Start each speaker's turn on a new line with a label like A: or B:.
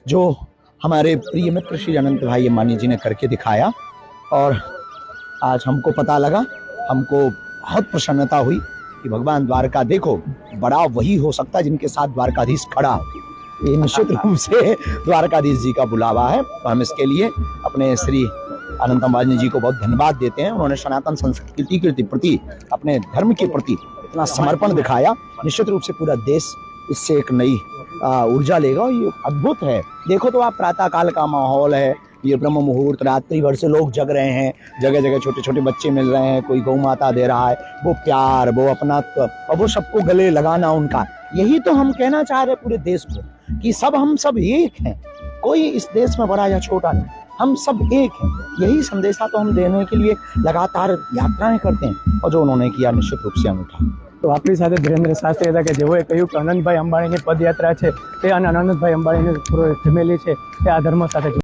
A: जो हमारे प्रिय मित्र श्री अनंत भाई अंबानी जी ने करके दिखाया और आज हमको पता लगा, हमको बहुत प्रसन्नता हुई कि भगवान द्वारका देखो बड़ा वही हो सकता है जिनके साथ द्वारकाधीश खड़ा हो। ये निश्चित रूप से द्वारकाधीश जी का बुलावा है। तो हम इसके लिए अपने श्री अनंत अंबानी जी को बहुत धन्यवाद देते हैं। उन्होंने सनातन संस्कृति के प्रति, अपने धर्म के प्रति इतना समर्पण दिखाया। निश्चित रूप से पूरा देश इससे एक नई ऊर्जा लेगा। ये अद्भुत है। देखो तो आप, प्रातः काल का माहौल है, ये ब्रह्म मुहूर्त, रात्रि भर से लोग जग रहे हैं, जगह जगह छोटे छोटे बच्चे मिल रहे हैं, कोई गौ माता दे रहा है, वो प्यार, वो अपनात्व और वो सबको गले लगाना उनका। यही तो हम कहना चाह रहे पूरे देश को कि हम सब एक हैं, कोई इस देश में बड़ा या छोटा नहीं, हम सब एक हैं। यही संदेशा तो हम देने के लिए लगातार यात्राएं करते हैं और जो उन्होंने किया निश्चित रूप से अनूठा।
B: तो अपनी સાથે ધીરેન્દ્ર શાસ્ત્રી હતા કે જેઓએ કહ્યું કે અનંતભાઈ અંબાણીની પદયાત્રા છે તે અને અનંતભાઈ અંબાણીની પૂરો ફેમિલી છે તે આ ધર્મ સાથે